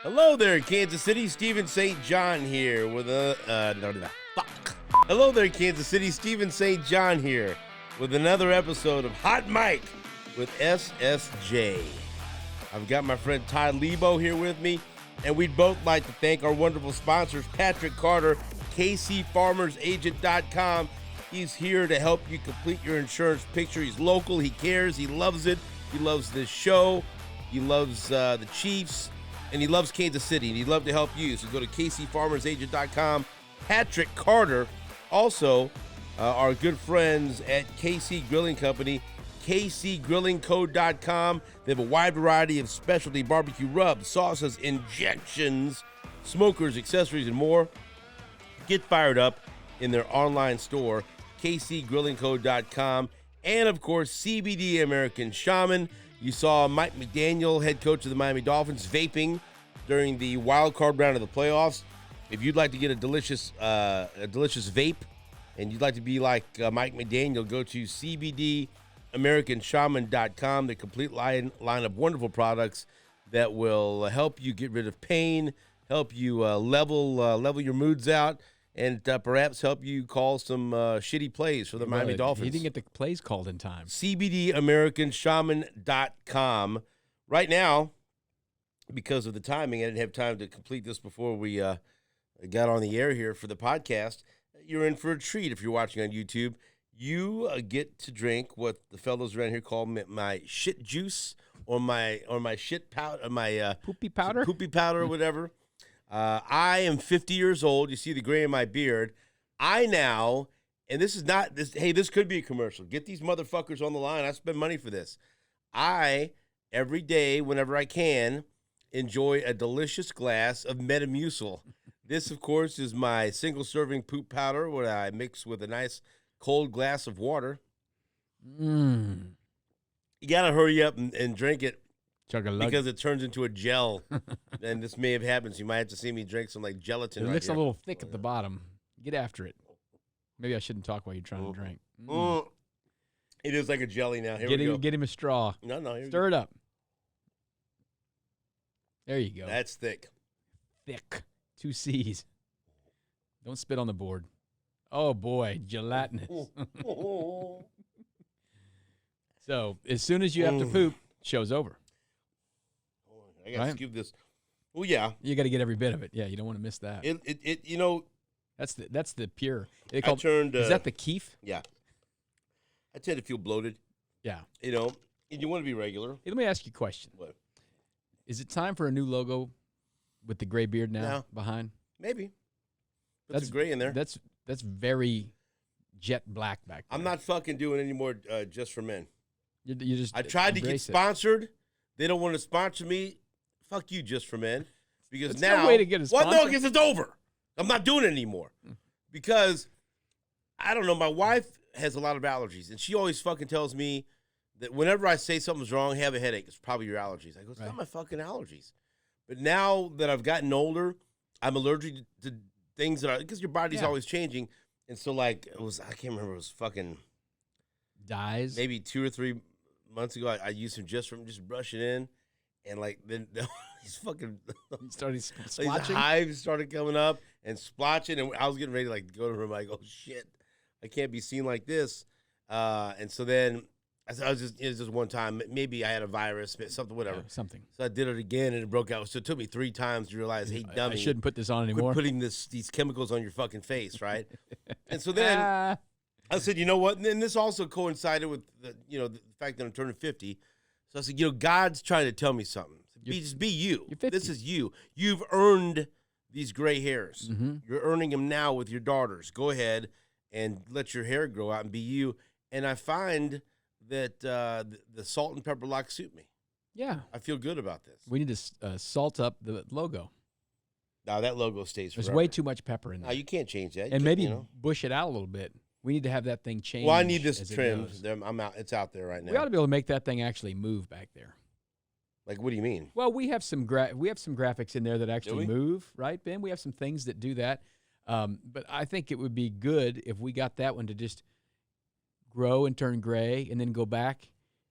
Hello there, Kansas City. Stephen St. John here with Hello there, Kansas City. Stephen St. John here with another episode of Hot Mic with SSJ. I've got my friend Todd Leabo here with me, and we'd both like to thank our wonderful sponsors, Patrick Carter, KCFarmersAgent.com. He's here to help you complete your insurance picture. He's local. He cares. He loves it. He loves this show. He loves the Chiefs. And he loves Kansas City, and he'd love to help you. So go to KCFarmersAgent.com. Patrick Carter, also our good friends at KC Grilling Company, KCGrillingCo.com. They have a wide variety of specialty barbecue rubs, sauces, injections, smokers, accessories, and more. Get fired up in their online store, KCGrillingCo.com. And, of course, CBD American Shaman. You saw Mike McDaniel, head coach of the Miami Dolphins, vaping during the wild card round of the playoffs. If you'd like to get a delicious vape, and you'd like to be like Mike McDaniel, go to CBDAmericanShaman.com. The complete line of wonderful products that will help you get rid of pain, help you level your moods out, and perhaps help you call some shitty plays for the Miami Dolphins. He didn't get the plays called in time. CBDAmericanShaman.com. Right now, because of the timing, I didn't have time to complete this before we got on the air here for the podcast. You're in for a treat if you're watching on YouTube. You get to drink what the fellows around here call my shit juice or my shit powder, my Poopy powder, or whatever. I am 50 years old. You see the gray in my beard. I now, and this is not this. Hey, this could be a commercial. Get these motherfuckers on the line. I spend money for this. I every day, whenever I can, enjoy a delicious glass of Metamucil. This, of course, is my single-serving poop powder, what I mix with a nice cold glass of water. You gotta hurry up and drink it. Because it turns into a gel, and this may have happened, so you might have to see me drink some, like, gelatin. It looks a little thick at the bottom. Get after it. Maybe I shouldn't talk while you're trying to drink. It is like a jelly now. Here we go. Get him a straw. No. Stir it up. There you go. That's thick. Thick. 2 C's. Don't spit on the board. Oh, boy. Gelatinous. So, as soon as you have to poop, show's over. I got to scoop this. Well, yeah. You got to get every bit of it. Yeah, you don't want to miss that. That's the pure. Is that the keef? Yeah. I tend to feel bloated. Yeah. And you want to be regular. Hey, let me ask you a question. What? Is it time for a new logo with the gray beard now behind? Maybe. That's gray in there. That's very jet black back there. I'm not fucking doing any more Just for Men. You just I tried to get sponsored. They don't want to sponsor me. Fuck you, Just for Men. Because That's now, no way to get a sponsor. Well, no, because it's over. I'm not doing it anymore. Because, I don't know, my wife has a lot of allergies, and she always fucking tells me that whenever I say something's wrong, have a headache, it's probably your allergies. I go, it's not my fucking allergies. But now that I've gotten older, I'm allergic to things because your body's always changing. And so, like, I can't remember, it was fucking dyes. Maybe 2 or 3 months ago, I used some just brush it in. And, like, then he's fucking started splotching. Hives started coming up and splotching. And I was getting ready to, like, go to her. I go, shit, I can't be seen like this. And so then it was just one time. Maybe I had a virus, something, whatever. Yeah, something. So I did it again, and it broke out. So it took me 3 times to realize, hey, dummy. I shouldn't put this on anymore. Quit putting these chemicals on your fucking face, right? And so then I said, you know what? And then this also coincided with the fact that I'm turning 50. So I said, God's trying to tell me something. Just be you. This is you. You've earned these gray hairs. Mm-hmm. You're earning them now with your daughters. Go ahead and let your hair grow out and be you. And I find that the salt and pepper lock suit me. Yeah. I feel good about this. We need to salt up the logo. No, that logo stays forever. There's way too much pepper in there. No, you can't change that. And maybe bush it out a little bit. We need to have that thing changed. Well, I need this trimmed. I'm out. It's out there right now. We ought to be able to make that thing actually move back there. Like, what do you mean? Well, we have some graphics in there that actually move, right, Ben? We have some things that do that. But I think it would be good if we got that one to just grow and turn gray and then go back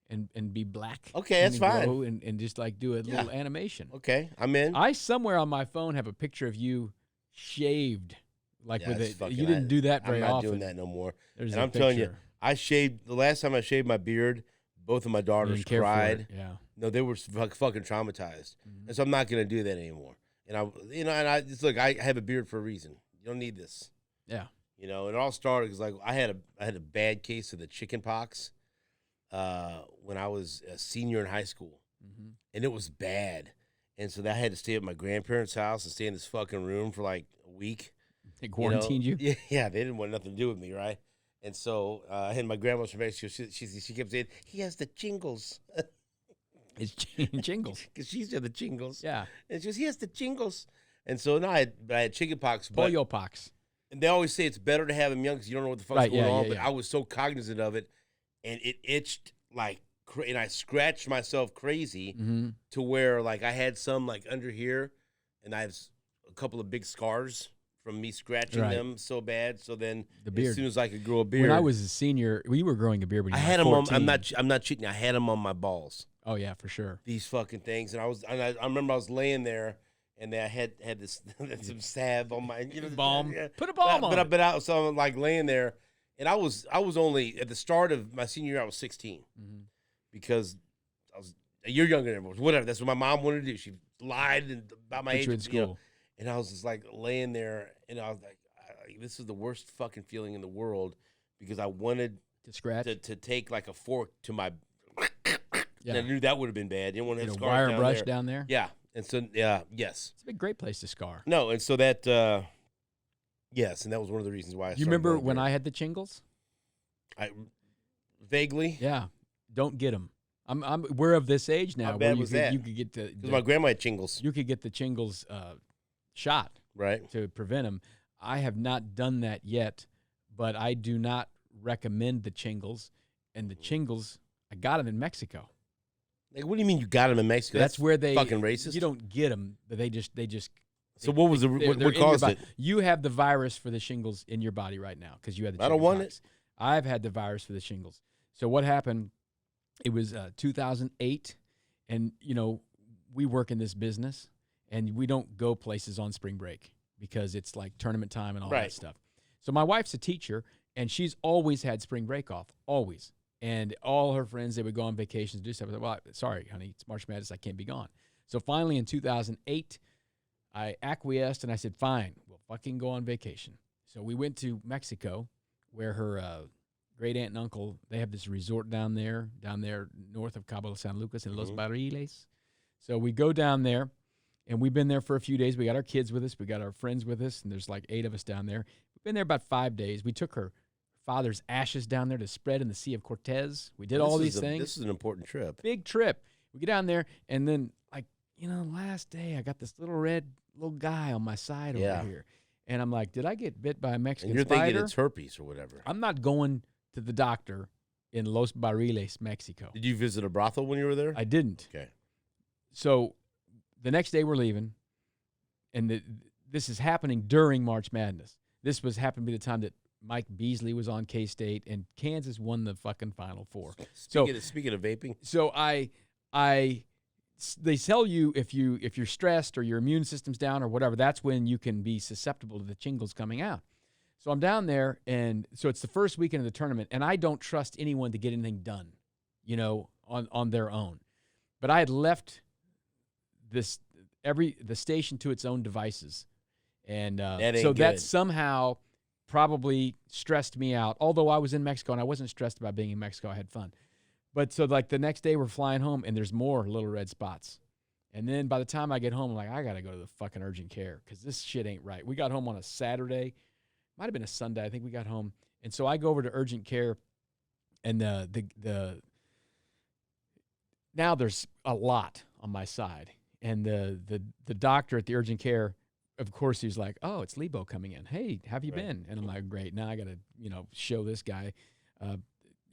and be black. Okay, that's and fine. glow and just like do a little animation. Okay, I'm in. I somewhere on my phone have a picture of you shaved, like with it. You didn't do that very often. I'm not doing that no more. There's and a I'm picture. telling you, I shaved the last time I shaved my beard. Both of my daughters cried. Yeah. No, they were fucking traumatized, and so I'm not gonna do that anymore. And I just look. I have a beard for a reason. You don't need this. Yeah. And it all started because like I had a bad case of the chicken pox when I was a senior in high school, and it was bad. And so I had to stay at my grandparents' house and stay in this fucking room for like a week. They quarantined you? Yeah, they didn't want nothing to do with me, right? And so I had my grandma's from Mexico. She kept saying, he has the jingles. It's jingles. Because she's got the jingles. Yeah. And she goes, he has the jingles. And so now I had chicken pox. Polio pox. And they always say it's better to have them young because you don't know what the fuck's going on. But I was so cognizant of it, and it itched like, and I scratched myself crazy to where like I had some like under here, and I have a couple of big scars from me scratching them so bad. So then as soon as I could grow a beard, when I was a senior, you were growing a beard when you were 14. I'm not cheating. I had them on my balls. Oh yeah, for sure. These fucking things, and I remember I was laying there. And then I had this some salve on my balm. Put a balm on. So I'm like laying there, and I was only at the start of my senior year. I was 16 because I was a year younger than everyone. Whatever. That's what my mom wanted to do. She lied about my age. In school. And I was just like laying there, and I was like, this is the worst fucking feeling in the world because I wanted to scratch to take like a fork to my. Yeah. And I knew that would have been bad. You didn't want to have scars wire down brush there. down there. Yeah. And so, yes. It's a great place to scar. No, and so that, yes, and that was one of the reasons why I started. You remember when I had the shingles? Vaguely. Yeah. Don't get them. We're of this age now. How bad was that? You could get because my grandma had shingles. You could get the shingles shot, right, to prevent them. I have not done that yet, but I do not recommend the shingles. And the shingles, I got them in Mexico. Like, what do you mean you got them in Mexico? That's where they fucking racist. You don't get them, but they just. So what was what caused it? You have the virus for the shingles in your body right now because you had the. I don't want it. I've had the virus for the shingles. So what happened? It was 2008, and we work in this business, and we don't go places on spring break because it's like tournament time and all that stuff. So my wife's a teacher, and she's always had spring break off, always. And all her friends, they would go on vacations, do stuff. Well, sorry, honey, it's March Madness. I can't be gone. So finally in 2008, I acquiesced, and I said, fine, we'll fucking go on vacation. So we went to Mexico, where her great aunt and uncle, they have this resort down there north of Cabo San Lucas in Los Barriles. So we go down there, and we've been there for a few days. We got our kids with us. We got our friends with us, and there's like 8 of us down there. We've been there about 5 days. We took her father's ashes down there to spread in the Sea of Cortez. We did all these things. This is an important trip. Big trip. We get down there, and then, last day I got this little guy on my side over here. And I'm like, did I get bit by a Mexican spider? And you're thinking it's herpes or whatever. I'm not going to the doctor in Los Barriles, Mexico. Did you visit a brothel when you were there? I didn't. Okay. So the next day we're leaving, and this is happening during March Madness. This was happened to be the time that Mike Beasley was on K-State, and Kansas won the fucking Final Four. Speaking of vaping. So they tell you if you're stressed or your immune system's down or whatever, that's when you can be susceptible to the shingles coming out. So I'm down there, and so it's the first weekend of the tournament, and I don't trust anyone to get anything done, on their own. But I had left the station to its own devices, and that somehow probably stressed me out. Although I was in Mexico and I wasn't stressed about being in Mexico, I had fun. But so like the next day we're flying home, and there's more little red spots. And then by the time I get home, I'm like, I got to go to the fucking urgent care because this shit ain't right. We got home on a Saturday. Might have been a Sunday. I think we got home. And so I go over to urgent care, and now there's a lot on my side. And the doctor at the urgent care, of course, he's like, oh, it's Leabo coming in. Hey, have you been? And I'm like, great. Now I got to, show this guy,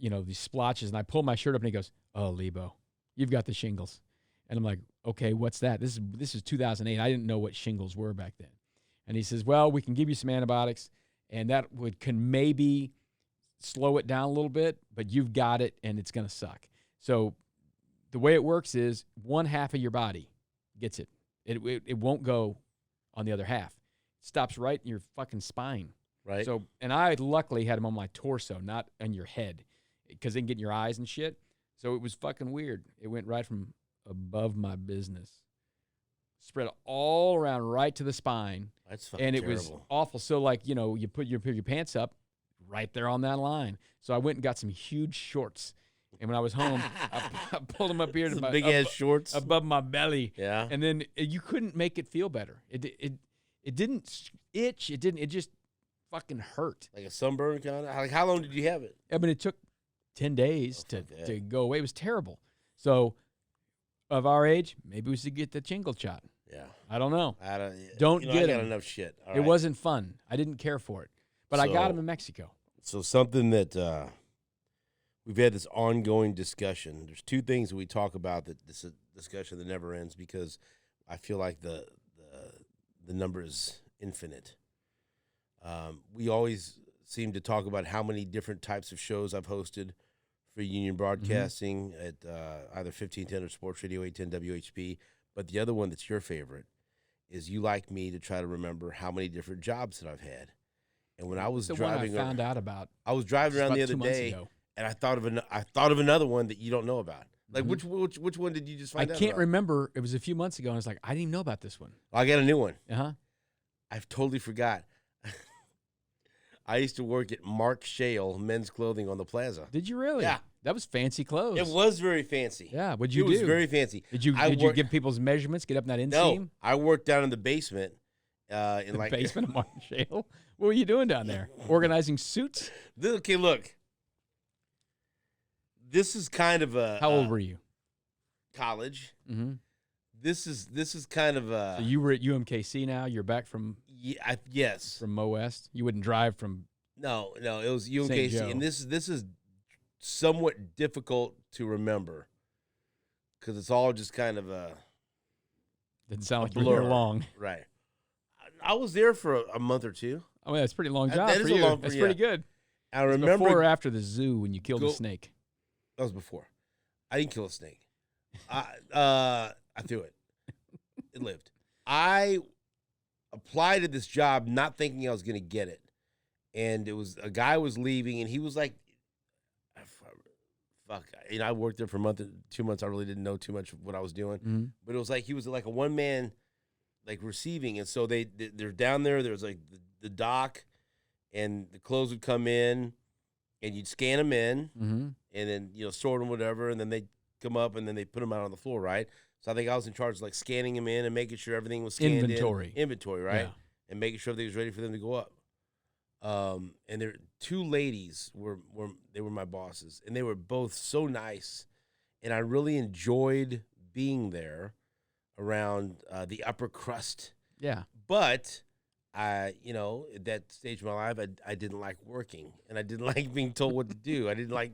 these splotches. And I pull my shirt up, and he goes, oh, Leabo, you've got the shingles. And I'm like, okay, what's that? This is 2008. I didn't know what shingles were back then. And he says, well, we can give you some antibiotics, and that can maybe slow it down a little bit, but you've got it, and it's going to suck. So the way it works is one half of your body gets it. It won't go on the other half. It stops right in your fucking spine. Right. So, and I luckily had them on my torso, not on your head, because they can get in your eyes and shit. So it was fucking weird. It went right from above my business, spread all around right to the spine. That's fucking and it terrible. was awful. So like, you put your pants up right there on that line. So I went and got some huge shorts. And when I was home, I pulled them up here to my big ass shorts above my belly. Yeah. And then you couldn't make it feel better. It didn't itch. It just fucking hurt. Like a sunburn kind of. Like, how long did you have it? I mean, it took 10 days to go away. It was terrible. So of our age, maybe we should get the chingle shot. Yeah. I don't know. Don't get I got it. enough shit. All It right. wasn't fun. I didn't care for it. But I got them in Mexico. So something that we've had this ongoing discussion. There's two things that we talk about that this is a discussion that never ends because I feel like the number is infinite. We always seem to talk about how many different types of shows I've hosted for Union Broadcasting at either 1510 or Sports Radio 810 WHP. But the other one that's your favorite is you like me to try to remember how many different jobs that I've had. And when I was driving, one I found out about. I was driving around the other 2 months day, ago. and I thought of another one that you don't know about. Like which one did you just find out? I can't about? remember. It was a few months ago, and I was like, I didn't even know about this one. I got a new one. Uh-huh. I've totally forgot. I used to work at Mark Shale Men's Clothing on the Plaza. Did you really? Yeah. That was fancy clothes. It was very fancy. Yeah. What'd you do? It was very fancy. Did you give people's measurements, get up in that inseam? No, I worked down in the basement. In The like basement of Mark Shale? What were you doing down there? Organizing suits? Okay, look. This is kind of a. How old were you? College. Mm-hmm. This is kind of a. So you were at UMKC now? You're back from yes. from Mo West? You wouldn't drive from No, it was St. UMKC, Joe. and this is somewhat difficult to remember because it's all just kind of a. Didn't sound like you blur. were there long. Right. I was there for a month or two. I mean, that's a pretty long job That for is a you. long- That's yeah. pretty good. I Was it remember before or after the zoo when you killed the snake? that was before. I didn't kill a snake. I threw it. It lived. I applied to this job not thinking I was going to get it, and it was a guy was leaving, and he was like, "Fuck." I worked there for a month, 2 months. I really didn't know too much of what I was doing, Mm-hmm. but it was like he was like a one man, like receiving, and so they're down there. There's like the dock, and the clothes would come in, and you'd scan them in, Mm-hmm. and then sort them whatever, and then they come up and then they put them out on the floor, right? So I think I was in charge of like scanning them in and making sure everything was scanned inventory, right? Yeah. And making sure everything was ready for them to go up. And there two ladies were my bosses, and they were both so nice, and I really enjoyed being there around the upper crust. Yeah. But at that stage of my life, I didn't like working, and I didn't like being told what to do. I didn't like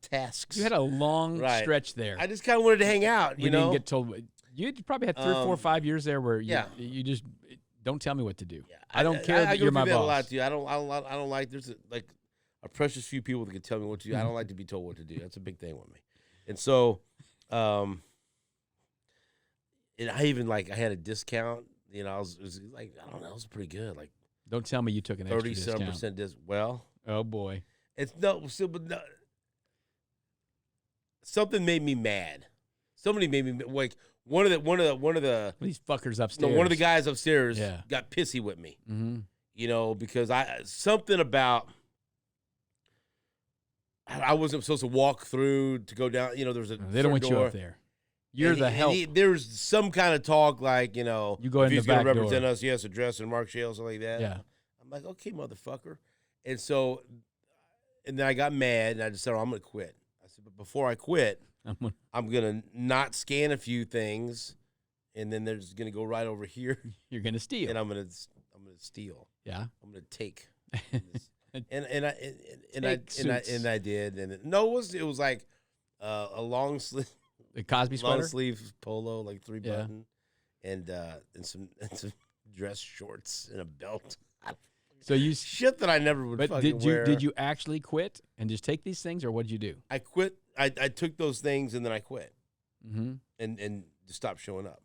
tasks. You had a long stretch there. I just kind of wanted to hang out, you didn't get told. You probably had 3 or 4 or 5 years there where you just don't tell me what to do. Yeah. I don't care that go you're my through that boss. a lot too. I don't like. There's a precious few people that can tell me what to do. I don't like to be told what to do. That's a big thing with me. And so, and I even I had a discount. It was like I don't know. It was pretty good. Like Don't tell me you took an extra 37% discount. discount. Well, Oh boy. it's but no. Something made me mad. Somebody made me like one of the These fuckers upstairs. one of the guys upstairs Yeah. got pissy with me. Mm-hmm. Because something about I wasn't supposed to walk through to go down. There was a They don't want door. you up there. You're the help. There's some kind of talk like You go if in the he's going back to represent door. us, he has to dress in Mark Shale, something like that. Yeah. I'm like, okay, motherfucker. And so, and then I got mad, and I just said, I'm going to quit. I said, but before I quit, I'm going to not scan a few things, and then they're just going to go right over here, You're gonna steal. and I'm going to steal. Yeah. I'm going to take. and I did. And it was like a long sleeve. The Cosby sweater. Long sleeve polo, like 3 button, and some dress shorts and a belt. So you. Shit that I never would But fucking did you wear. did you actually quit and just take these things, or what did you do? I quit. I took those things and then I quit Mm-hmm. and just stopped showing up.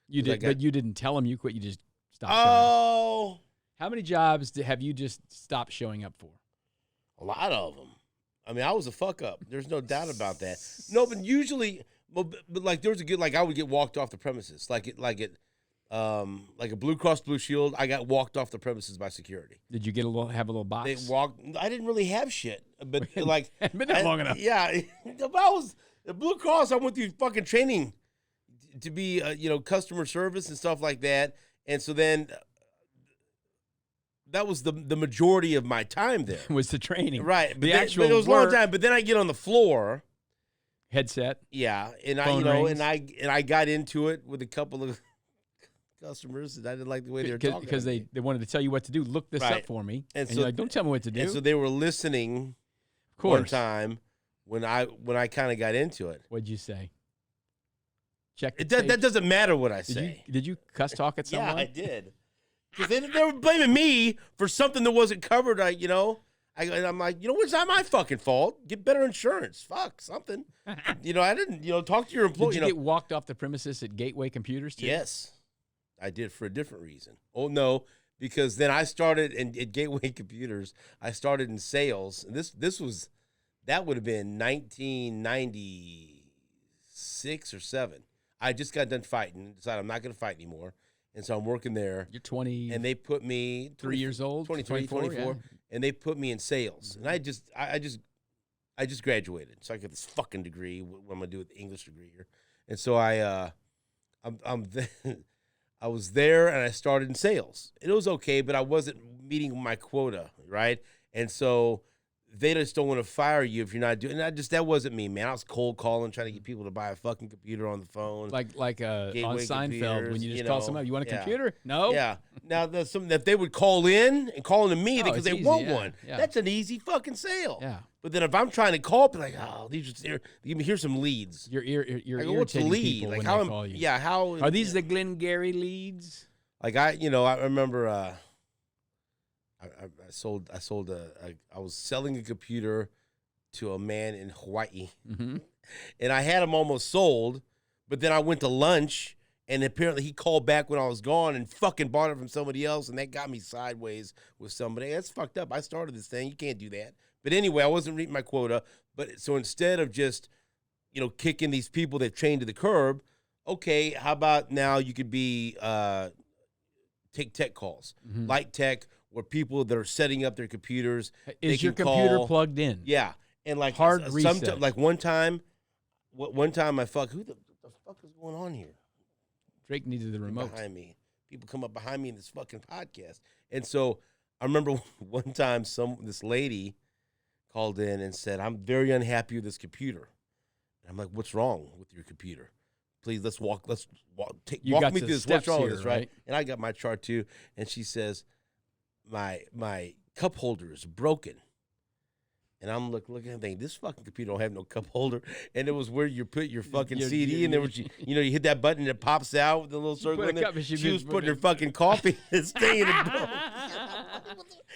You 'Cause I did, got- but you didn't tell them you quit. You just stopped showing up. Oh, How many jobs have you just stopped showing up for? a lot of them. I mean, I was a fuck up. There's no doubt about that. No, but usually, but like there was a good, like I would get walked off the premises, like a Blue Cross Blue Shield. I got walked off the premises by security. Did you have a little box? They walked. I didn't really have shit, but like Been there long enough. Yeah, if I was at Blue Cross, I went through fucking training to be, customer service and stuff like that, and so then. That was the majority of my time there. Was the training. Right. But The then, actual but it was a long work- time. But then I get on the floor. Headset. Yeah. And Phone rings. I got into it with a couple of customers, and I didn't like the way they were talking. Because to me. they wanted to tell you what to do. Look this Right. up for me. And And, so- you're like, don't tell me what to do. And so they were listening of course. one time when I kind of got into it. What'd you say? Check the That tape. doesn't matter what I say. Did you cuss talk at someone? Yeah, I did. Because they were blaming me for something that wasn't covered. And I'm like, it's not my fucking fault. Get better insurance. Fuck, something. I didn't, talk to your employee. Did you get walked off the premises at Gateway Computers too? Yes, I did for a different reason. Oh, no, because then I started at Gateway Computers. I started in sales. And that would have been 1996 or 7. I just got done fighting, decided I'm not going to fight anymore. And so I'm working there. You're 20. And they put me 3 years old, 23, 24, 24, yeah. and they put me in sales. And I just graduated, so I got this fucking degree. What am I gonna do with the English degree here? And so I was there, and I started in sales. It was okay, but I wasn't meeting my quota, right? And so they just don't want to fire you if you're not doing. That wasn't me, man. I was cold calling, trying to get people to buy a fucking computer on the phone. like on Gateway Seinfeld Computers, when you just call someone up, you want a yeah. computer? No. Yeah. Now there's something that they would call in and call into me Oh, because it's they easy, want yeah, one. yeah. That's an easy fucking sale. Yeah. But then if I'm trying to call, be like, oh, here's some leads. You're I go, what's the irritating lead? people Like when how? they call you. Yeah. How Are these the Glengarry leads? Like I remember. I was selling a computer to a man in Hawaii, Mm-hmm. and I had him almost sold, but then I went to lunch, and apparently he called back when I was gone and fucking bought it from somebody else, and that got me sideways with somebody. That's fucked up. I started this thing. You can't do that. But anyway, I wasn't reaching my quota. But so instead of just, kicking these people they've trained to the curb, okay, how about now you could be take tech calls, Mm-hmm. light tech, where people that are setting up their computers. Is they your can computer call- plugged in? Yeah. And like Hard reset. like one time who the fuck is going on here? Drake needed the remote. Behind me. People come up behind me in this fucking podcast. And so I remember one time this lady called in and said, I'm very unhappy with this computer. And I'm like, what's wrong with your computer? Please, walk You walk got me the through this. What's steps wrong here, with this, right? right? And I got my chart too. And she says, my cup holder is broken. And I'm looking and thinking, this fucking computer don't have no cup holder. And it was where you put your fucking CD, and there was, you hit that button and it pops out with the little circle put a in there. cup and She was putting her fucking coffee and staying in the bowl.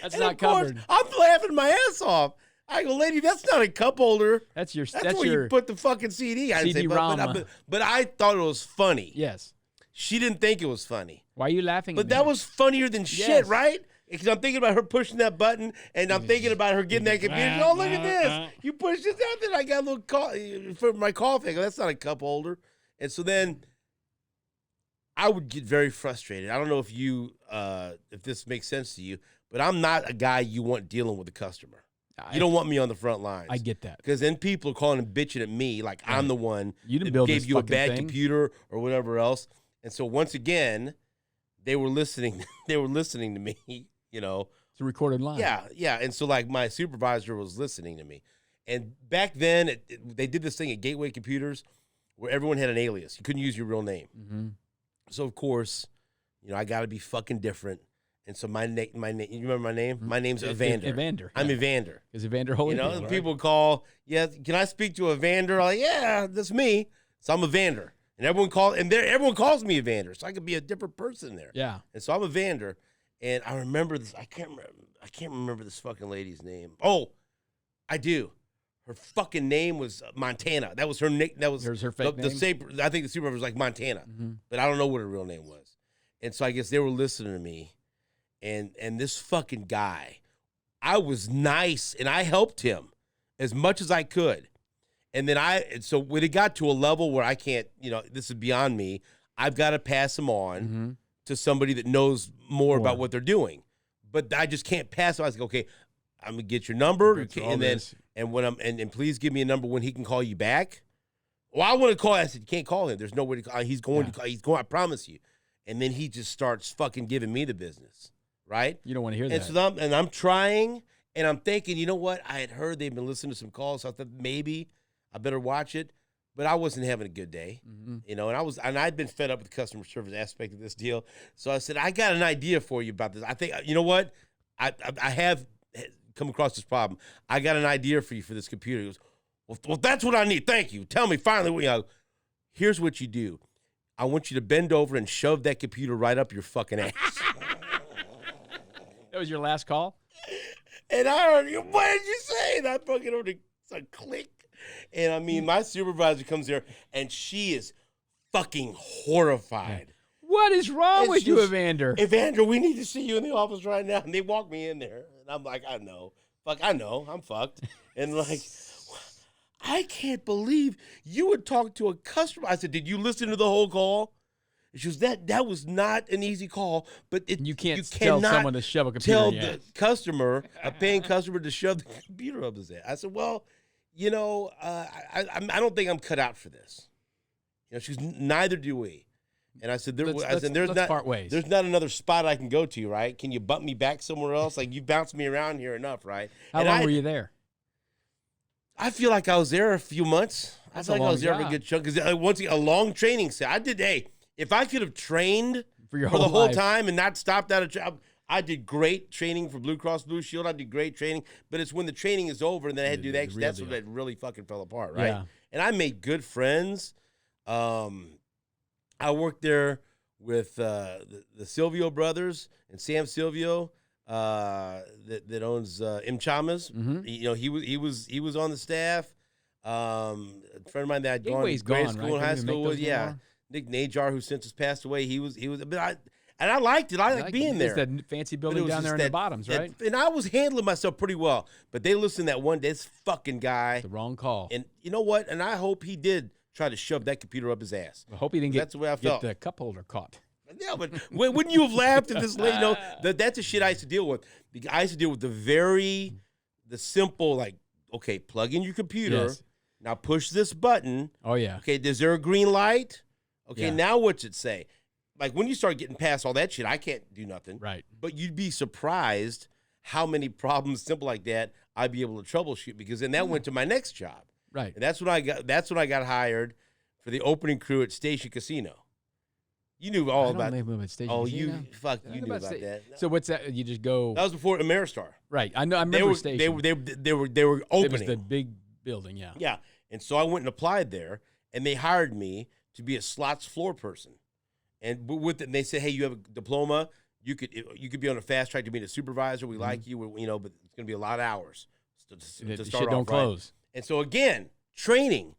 That's And not of course, covered. I'm laughing my ass off. I go, lady, that's not a cup holder. That's your. That's That's where your. you put the fucking CD. I didn't say, CD-ROM. but I thought it was funny. Yes. She didn't think it was funny. Why are you laughing? But at that me? was funnier than shit, Yes. right? Because I'm thinking about her pushing that button, and I'm thinking about her getting that computer. Oh, look at this! You push this out, then I got a little for my coffee. I go, that's not a cup holder. And so then I would get very frustrated. I don't know if if this makes sense to you, but I'm not a guy you want dealing with a customer. You don't want me on the front lines. I get that. Because then people are calling and bitching at me like I'm the one You didn't that build gave this you a fucking bad thing. computer or whatever else. And so once again, they were listening. They were listening to me. It's a recorded line. Yeah. And so like my supervisor was listening to me. And back then, they did this thing at Gateway Computers where everyone had an alias. You couldn't use your real name. Mm-hmm. So of course, I got to be fucking different. And so my name, you remember my name? My name's Evander. Evander. I'm Evander. Is Evander Holyfield? And right? people call, yeah, can I speak to Evander? I'm like, yeah, that's me. So I'm Evander. And everyone calls me Evander. So I could be a different person there. Yeah. And so I'm Evander. And I remember this, I can't remember this fucking lady's name. Oh, I do. her fucking name was Montana. That was her nick. That was There's her fake the name? I think the supervisor was like Montana, but I don't know what her real name was. And so I guess they were listening to me, and this fucking guy, I was nice and I helped him as much as I could. And then so when it got to a level where I can't, this is beyond me, I've got to pass him on to somebody that knows more about what they're doing. But I just can't pass him. I was like, okay, I'm gonna get your number, and when and please give me a number when he can call you back. Well, I want to call. I said, you can't call him. There's no way to call. He's going to call. He's going. I promise you. And then he just starts fucking giving me the business, right? You don't want to hear and that. So I'm trying, and I'm thinking, you know what? I had heard they've been listening to some calls. So I thought maybe I better watch it, but I wasn't having a good day, and I'd been fed up with the customer service aspect of this deal. So I said, I got an idea for you about this. I think, you know what? I have come across this problem. I got an idea for you for this computer. He goes, well, that's what I need. Thank you. Tell me finally. Here's what you do. I want you to bend over and shove that computer right up your fucking ass. That was your last call? And I heard, what did you say? And I fucking heard a click. And I mean, my supervisor comes there, and she is fucking horrified. What is wrong with you, Evander? Evander, we need to see you in the office right now. And they walk me in there, and I'm like, I know. I'm fucked. And like, I can't believe you would talk to a customer. I said, did you listen to the whole call? And she was, that was not an easy call, but you can't tell someone to shove a computer tell in your ass. The customer, a paying customer, to shove the computer up his ass. I said, well, I don't think I'm cut out for this. She's neither do we. And I said, there's part ways. There's not another spot I can go to, right? Can you bump me back somewhere else? Like, you bounced me around here enough, right? How long were you there? I feel like I was there a few months. That's I feel like I was there for a good chunk. Because once a long training set, if I could have trained for the whole time and not stopped out of job, I did great training for Blue Cross Blue Shield. I did great training. But it's when the training is over and then I had to do that. That's when it really fucking fell apart, right? Yeah. And I made good friends. I worked there with the Silvio brothers and Sam Silvio that owns M Chamas. He was on the staff. A friend of mine that I'd gone to grade school and high school with. Yeah, Nick Najar, who since has passed away. He was. But I liked it. I liked being there. It's that fancy building down there in the bottoms, right? And I was handling myself pretty well. But they listened to that one. This fucking guy. The wrong call. And you know what? And I hope he did try to shove that computer up his ass. I hope he didn't That's the way I felt. Get the cup holder caught. Yeah, but wouldn't you have laughed at this lady? That's the shit I used to deal with. I used to deal with the simple, like, okay, plug in your computer. Yes. Now push this button. Oh, yeah. Okay, is there a green light? Okay, Yeah. Now what's it say? Like, when you start getting past all that shit, I can't do nothing. Right. But you'd be surprised how many problems simple like that I'd be able to troubleshoot, because then that went to my next job. Right. And that's when I got hired for the opening crew at Station Casino. You knew all about it. Oh, you knew about that. So what's that? You just go. That was before Ameristar. Right. I know. I remember Station. They were opening. It was the big building. Yeah. Yeah. And so I went and applied there, and they hired me to be a slots floor person. And with it, they said, hey, you have a diploma. You could be on a fast track to being a supervisor. We like you, but it's going to be a lot of hours to start shit off. Don't close. And so again, training,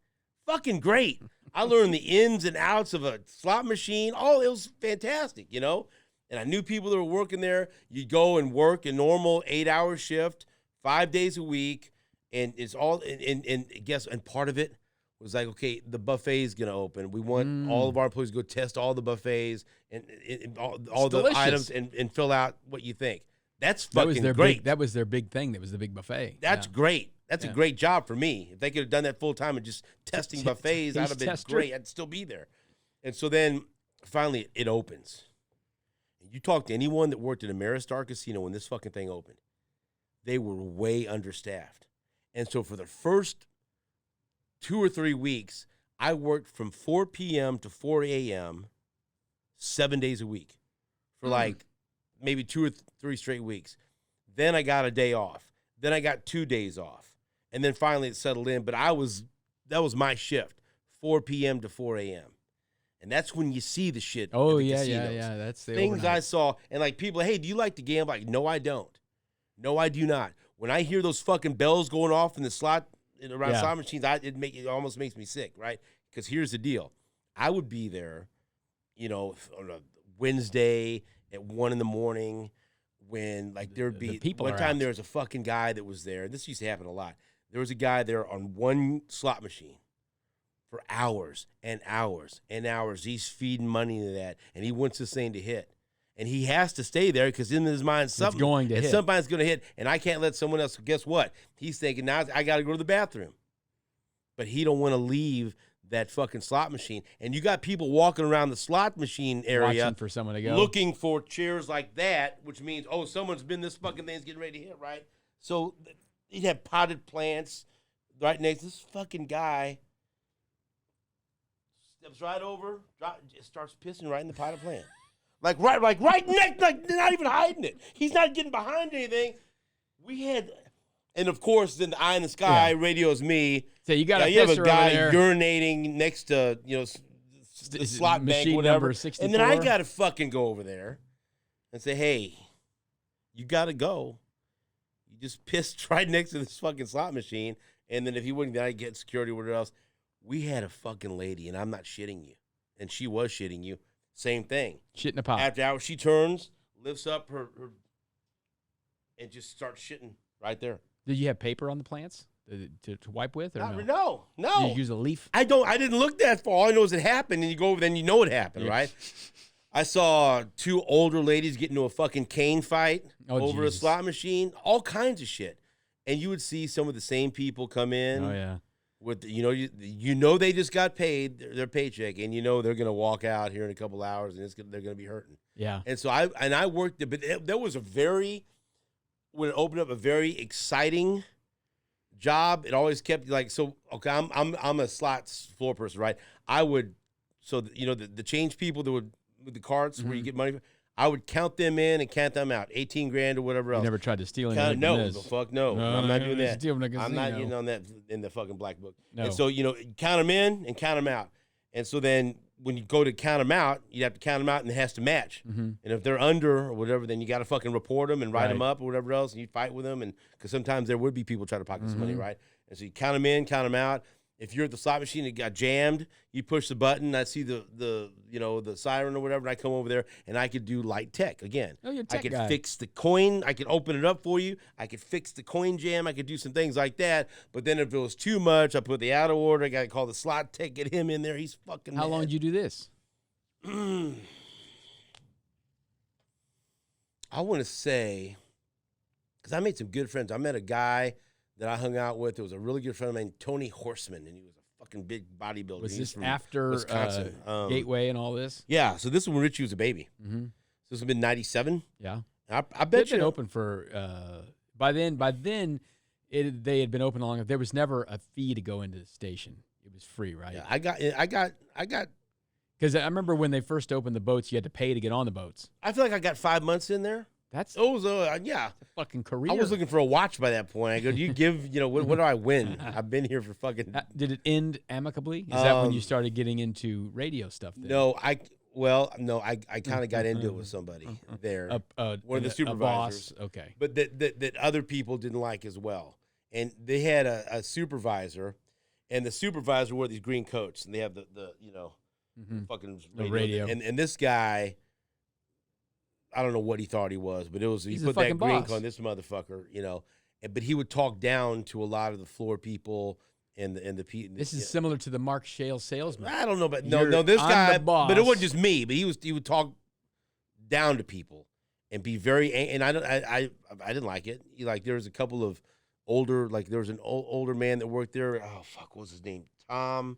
fucking great. I learned the ins and outs of a slot machine. Oh, it was fantastic, And I knew people that were working there. You go and work a normal 8-hour shift, 5 days a week, and it's all. And part of it was like, okay, the buffet is gonna open. We want all of our employees to go test all the buffets and all the items and fill out what you think. That's fucking great. That was their big thing. That was the big buffet. That's great. That's a great job for me. If they could have done that full time and just testing buffets, that'd have been great. I'd still be there. And so then finally it opens. And you talk to anyone that worked at Ameristar Casino when this fucking thing opened, they were way understaffed. And so for the first 2 or 3 weeks, I worked from 4 p.m. to 4 a.m. 7 days a week for like maybe 2 or 3 straight weeks. Then I got a day off. Then I got 2 days off. And then finally it settled in. But that was my shift, 4 p.m. to 4 a.m. And that's when you see the shit. Oh, at the yeah. casinos. That's the things overnight. I saw. And like people, hey, do you like to gamble? Like, no, I don't. No, I do not. When I hear those fucking bells going off in the slot around slot machines, it almost makes me sick, right? Because here's the deal. I would be there, on a Wednesday at 1 a.m. when there'd be one time there was a fucking guy that was there. This used to happen a lot. There was a guy there on one slot machine for hours and hours and hours. He's feeding money to that, and he wants this thing to hit. And he has to stay there because in his mind, something's going to hit, and I can't let someone else. Guess what? He's thinking, now I got to go to the bathroom. But he don't want to leave that fucking slot machine. And you got people walking around the slot machine area watching for someone to go, looking for chairs like that, which means, someone's been, this fucking thing's getting ready to hit, right? So he'd have potted plants right next to this fucking guy. Steps right over, starts pissing right in the potted plant. Right next, not even hiding it. He's not getting behind anything. And of course, then the eye in the sky radios me. So you got you have a guy urinating next to the slot bank, whatever. And then I got to fucking go over there and say, hey, you got to go. You just pissed right next to this fucking slot machine. And then if he wouldn't, then I get security or whatever else. We had a fucking lady, and I'm not shitting you, and she was shitting you. Same thing. Shit in a pot. After hours, she turns, lifts up her and just starts shitting right there. Did you have paper on the plants to wipe with? Or no. Did you use a leaf? I didn't look that far. All I know is it happened, and you go over, then you know it happened, right? I saw two older ladies get into a fucking cane fight over a slot machine, all kinds of shit. And you would see some of the same people come in. Oh, yeah. With they just got paid their paycheck, and they're gonna walk out here in a couple hours, and they're gonna be hurting. Yeah. And so I worked, but there was when it opened up, a very exciting job. It always kept I'm a slots floor person, right? I would the change people that would with the carts where you get money. I would count them in and count them out, 18 grand or whatever else. You never tried to steal anything? No, the fuck no. I'm not doing that. I'm not getting on that in the fucking black book. No. And so, count them in and count them out. And so then when you go to count them out, you have to count them out and it has to match. Mm-hmm. And if they're under or whatever, then you got to fucking report them and write them up or whatever else, and you fight with them. And because sometimes there would be people trying to pocket some money, right? And so you count them in, count them out. If you're at the slot machine and it got jammed, you push the button. I see the siren or whatever, and I come over there and I could do light tech again. Oh, you're a tech I could guy. fix the coin. I could open it up for you. I could fix the coin jam. I could do some things like that. But then if it was too much, I put the out of order. I got to call the slot tech, get him in there. He's fucking. How long did you do this? I want to say, because I made some good friends. I met a guy that I hung out with. It was a really good friend of mine, Tony Horseman, and he was a fucking big bodybuilder. Was this after Gateway and all this? Yeah, so this was when Richie was a baby. Mm-hmm. So this would have been 97. Yeah. I bet They'd been open for, by then, they had been open long enough. There was never a fee to go into the station. It was free, right? Yeah, I got. Because I remember when they first opened the boats, you had to pay to get on the boats. I feel like I got 5 months in there. That's yeah, a fucking career. I was looking for a watch by that point. I go, do you give, what do I win? I've been here for fucking. Did it end amicably? Is that when you started getting into radio stuff? Then? No, I kind of got into it with somebody there, one of the supervisors. A boss. Okay, but that other people didn't like as well, and they had a supervisor, and the supervisor wore these green coats, and they have the fucking radio. And this guy, I don't know what he thought he was, but he put that green on this motherfucker, but he would talk down to a lot of the floor people and the people. This is similar to the Mark Shale salesman. I don't know, but no, this guy, but it wasn't just me, but he would talk down to people and be very, and I didn't like it. There was a couple of older, there was an older man that worked there. Oh fuck, what was his name? Tom.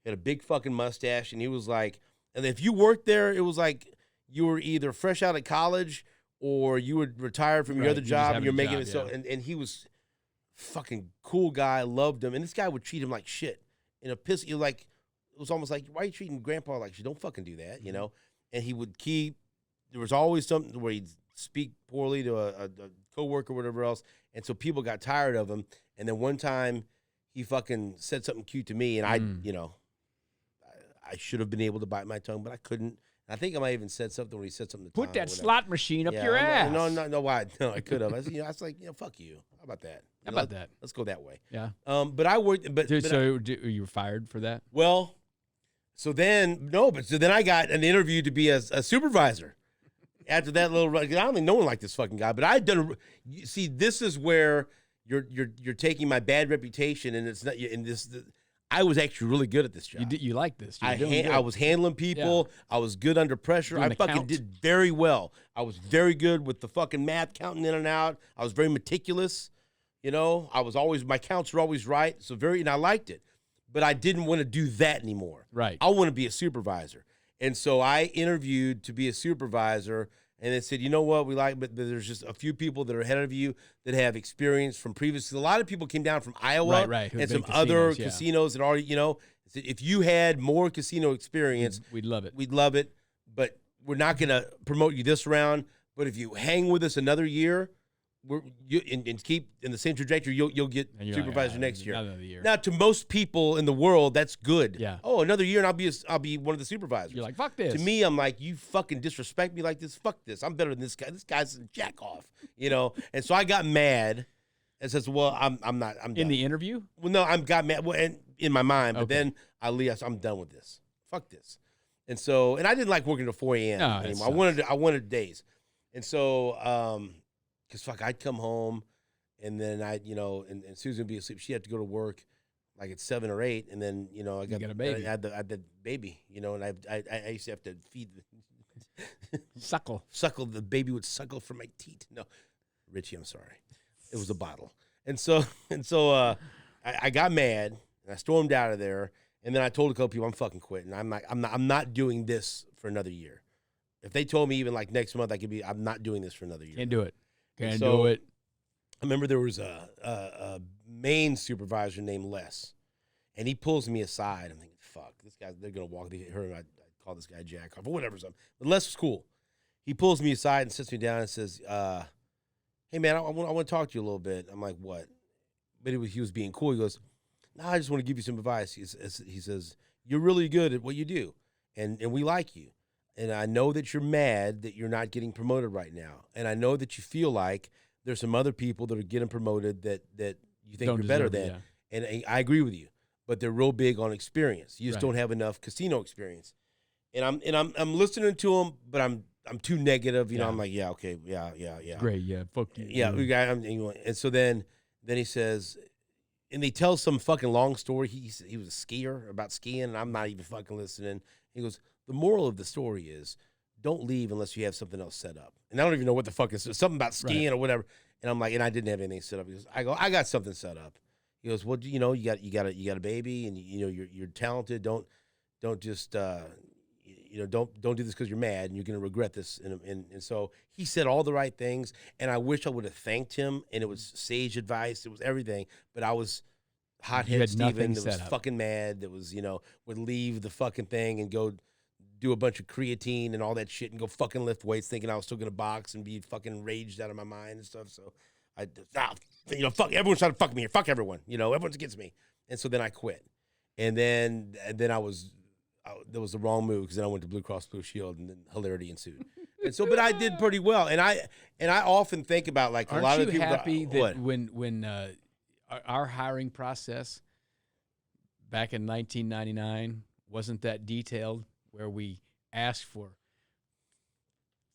He had a big fucking mustache, and he was like, and if you worked there, it was like you were either fresh out of college or you were retired from your other job and you're making it so. And he was fucking cool guy, loved him, and this guy would treat him like shit. In a piss, it was almost like, why are you treating Grandpa like shit? Don't fucking do that, And he would there was always something where he'd speak poorly to a coworker or whatever else, and so people got tired of him. And then one time, he fucking said something cute to me, and I should have been able to bite my tongue, but I couldn't. I think I might even said something when he said something to Put Tom that or whatever. slot machine up Yeah, your I'm like, ass. No, why? No, I could have. I was like, fuck you. How about that? How about that? Let's go that way. Yeah. But I worked. But You were fired for that? well, so then I got an interview to be a supervisor. After that little, I don't think no one liked this fucking guy, but I'd done. See, this is where you're taking my bad reputation, and it's not. And this, I was actually really good at this job. You like this? I was handling people. Yeah. I was good under pressure. Doing I fucking did very well. I was very good with the fucking math, counting in and out. I was very meticulous. You know, my counts were always right. So and I liked it, but I didn't want to do that anymore. Right. I want to be a supervisor. And so I interviewed to be a supervisor, and they said, you know what, but there's just a few people that are ahead of you that have experience from previously. A lot of people came down from Iowa and some other casinos that already, if you had more casino experience, we'd love it. We'd love it, but we're not going to promote you this round. But if you hang with us another year, and keep in the same trajectory, you'll get supervisor next year. Another year. Now, to most people in the world, that's good. Yeah. Oh, another year, and I'll be one of the supervisors. You're like, fuck this. To me, I'm like, you fucking disrespect me like this. Fuck this. I'm better than this guy. This guy's a jack off. And so I got mad and says, well, I'm not. I'm done. In the interview? Well, no, I got mad. Well, and in my mind, but then I said, I'm done with this. Fuck this. And so, and I didn't like working till 4 a.m. anymore. I wanted days, and so. Because fuck, I'd come home, and then and Susan would be asleep. She had to go to work, like at 7 or 8, and then I got a baby. I had the baby, and I used to have to feed, suckle the baby would suckle from my teat. No, Richie, I'm sorry, it was a bottle, and so I got mad and I stormed out of there, and then I told a couple people I'm fucking quitting. I'm not doing this for another year. If they told me even like next month I'm not doing this for another year. Can't do it. Can't do it. I remember there was a main supervisor named Les, and he pulls me aside. I'm thinking, fuck, this guy, they're going to walk. I call this guy Jack off or whatever. But Les was cool. He pulls me aside and sits me down and says, hey, man, I want to talk to you a little bit. I'm like, what? But he was being cool. He goes, no, I just want to give you some advice. He says, you're really good at what you do, and we like you. And I know that you're mad that you're not getting promoted right now. And I know that you feel like there's some other people that are getting promoted that you think you're better than. Yeah. And I agree with you. But they're real big on experience. You just don't have enough casino experience. And I'm listening to them, but I'm too negative. I'm like, yeah, okay, yeah. Great, yeah, fuck you. Yeah, we got. And so then he says, and they tell some fucking long story. He was a skier about skiing, and I'm not even fucking listening. He goes, the moral of the story is don't leave unless you have something else set up. And I don't even know what the fuck is something about skiing or whatever. And I'm like, and I didn't have anything set up. He goes, I got something set up. He goes, well, you got a baby, and you're talented. Don't just don't do this because you're mad, and you're gonna regret this. And so he said all the right things, and I wish I would have thanked him. And it was sage advice. It was everything. But I was hothead Steven that was fucking mad. That was would leave the fucking thing and go do a bunch of creatine and all that shit and go fucking lift weights thinking I was still going to box and be fucking raged out of my mind and stuff. So fuck, everyone's trying to fuck me here. Fuck everyone. Everyone's against me. And so then I quit. And then there was the wrong move because then I went to Blue Cross Blue Shield and then hilarity ensued. And so, but I did pretty well. And I often think about like a lot of people. Aren't you happy that when our hiring process back in 1999 wasn't that detailed? Where we asked for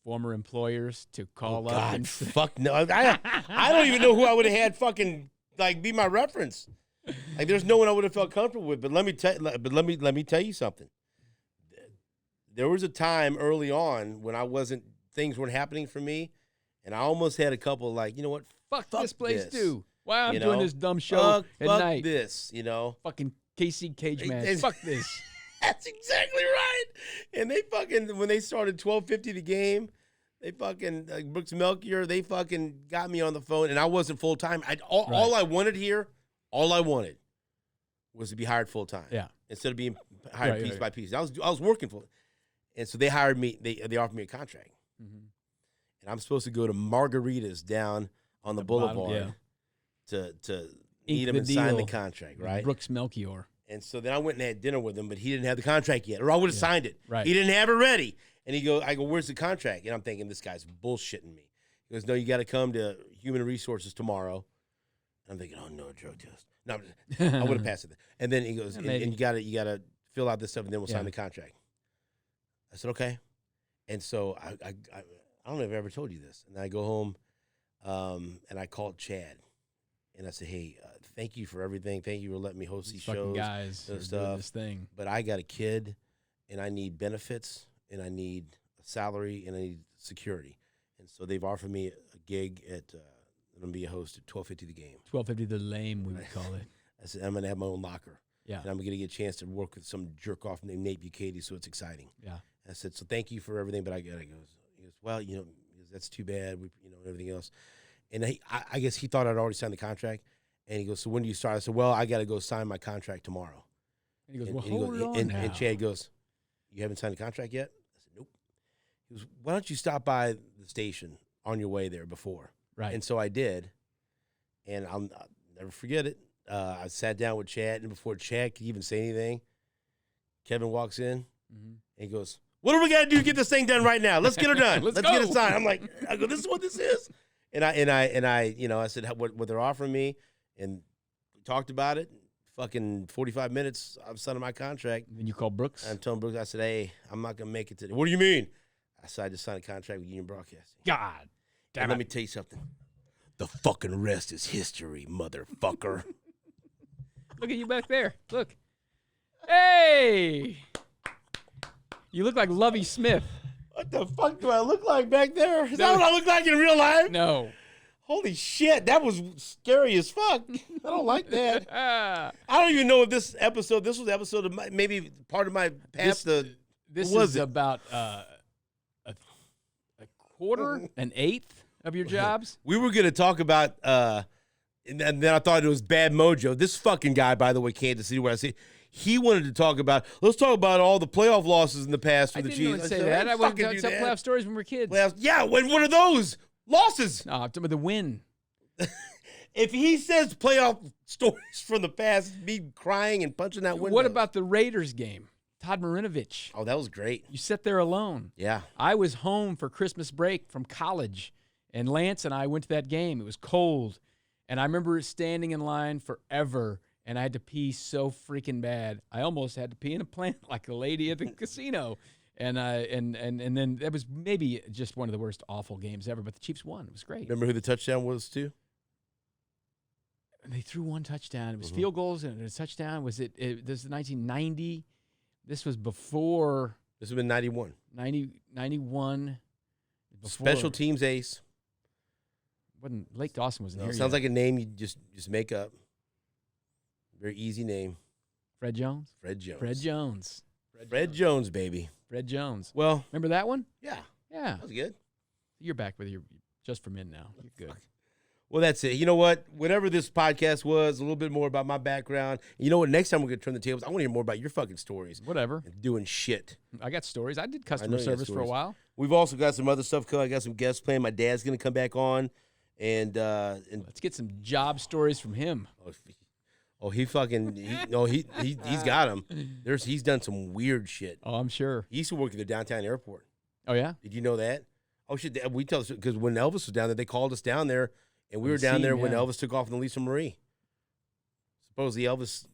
former employers to call up and say, fuck no. I don't even know who I would have had fucking like be my reference. Like there's no one I would have felt comfortable with. But let me tell you something. There was a time early on when things weren't happening for me, and I almost had a couple like, you know what? Fuck this place too. Why I'm doing this dumb show at night. Fuck this, Fucking KC Cage match. Fuck this. That's exactly right. And they fucking, when they started $12.50 the game, they fucking, Brooks Melchior, they fucking got me on the phone, and I wasn't full time. All I wanted here, was to be hired full time. Yeah. Instead of being hired piece by piece. I was working for it. And so they hired me, they offered me a contract. Mm-hmm. And I'm supposed to go to Margaritas down on the boulevard to meet him and sign the contract, right? Brooks Melchior. And so then I went and had dinner with him, but he didn't have the contract yet, or I would have signed it. Right. He didn't have it ready. And I go, where's the contract? And I'm thinking, this guy's bullshitting me. He goes, no, you got to come to Human Resources tomorrow. And I'm thinking, oh, no, a drug test. No, I would have passed it. And then he goes, and you got to fill out this stuff, and then we'll sign the contract. I said, okay. And so I don't know if I ever told you this. And I go home, and I called Chad. And I said, hey, thank you for everything. Thank you for letting me host these shows. Guys and stuff. This thing. But I got a kid, and I need benefits, and I need a salary, and I need security. And so they've offered me a gig at I'm going to be a host at 12:50 The Game. 12:50 The Lame, we would call it. I said, I'm going to have my own locker. Yeah. And I'm going to get a chance to work with some jerk-off named Nate Bucati, so it's exciting. Yeah. I said, so thank you for everything, but I got to go. He goes, well, that's too bad, and everything else. And I guess he thought I'd already signed the contract. And he goes, so when do you start? I said, well, I got to go sign my contract tomorrow. And he goes, well, hold on now. And Chad goes, you haven't signed the contract yet? I said, nope. He goes, why don't you stop by the station on your way there before? Right. And so I did. And I'll never forget it. I sat down with Chad, and before Chad could even say anything, Kevin walks in, and he goes, what do we got to do to get this thing done right now? Let's get her done. Let's get it signed. I go, this is what this is. And I said what they're offering me, and we talked about it. Fucking 45 minutes, I'm signing my contract. Then you call Brooks? I'm telling Brooks, I said, hey, I'm not going to make it today. What do you mean? I said, I just signed a contract with Union Broadcasting. God damn it. Let me tell you something. The fucking rest is history, motherfucker. Look at you back there. Look. Hey! You look like Lovey Smith. What the fuck do I look like back there? Is that what I look like in real life? No. Holy shit, that was scary as fuck. I don't like that. I don't even know if this was the episode of maybe part of my past. This is about a quarter, an eighth of your jobs. We were going to talk about, and then I thought it was Bad Mojo. This fucking guy, by the way, Kansas City, where I see, he wanted to talk about, let's talk about all the playoff losses in the past for the Chiefs. I didn't say that. I wanted to talk about playoff stories when we were kids. Playoffs. Yeah, what are those? Losses. No, I'm talking about the win. If he says playoff stories from the past, me crying and punching that window. What about the Raiders game? Todd Marinovich. Oh, that was great. You sat there alone. Yeah. I was home for Christmas break from college, and Lance and I went to that game. It was cold, and I remember standing in line forever, and I had to pee so freaking bad. I almost had to pee in a plant like a lady at the casino. And then that was maybe just one of the worst awful games ever, but the Chiefs won. It was great. Remember who the touchdown was to? And they threw one touchdown. It was field goals and a touchdown. This is 1990. This was before. This would have been 91. 91. Special teams ace. Lake Dawson wasn't here sounds yet. like a name you just make up. Very easy name. Fred Jones? Fred Jones. Fred Jones. Fred Jones, baby. Fred Jones. Well, remember that one? Yeah. Yeah. That was good. You're back with your just for men now. You're good. Well, that's it. You know what? Whatever this podcast was, a little bit more about my background. You know what? Next time we're going to turn the tables, I want to hear more about your fucking stories. Whatever. And doing shit. I got stories. I did customer service for a while. We've also got some other stuff coming. I got some guests playing. My dad's going to come back on. And let's get some job stories from him. He's got them. He's done some weird shit. Oh, I'm sure. He used to work at the downtown airport. Oh, yeah? Did you know that? Oh, shit. We tell us because when Elvis was down there, they called us down there, and we were down there when Elvis took off in the Lisa Marie. Supposedly Elvis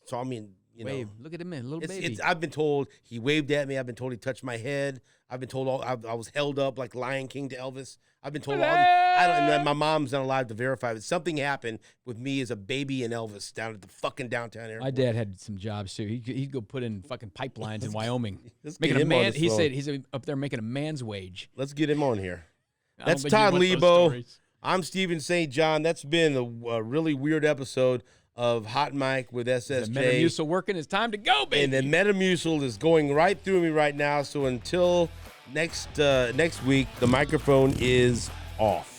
saw me and, wave. Look at him, little baby. I've been told he waved at me. I've been told he touched my head. I've been told I was held up like Lion King to Elvis. I've been told my mom's not alive to verify, but something happened with me as a baby and Elvis down at the fucking downtown airport. My dad had some jobs too. He'd go put in fucking pipelines in Wyoming. Making a man. He said he's up there making a man's wage. Let's get him on here. That's Todd Leabo. I'm Steven St. John. That's been a really weird episode of Hot Mic with SSJ. The Metamucil working. It's time to go, baby. And the Metamucil is going right through me right now. So until next week, the microphone is off.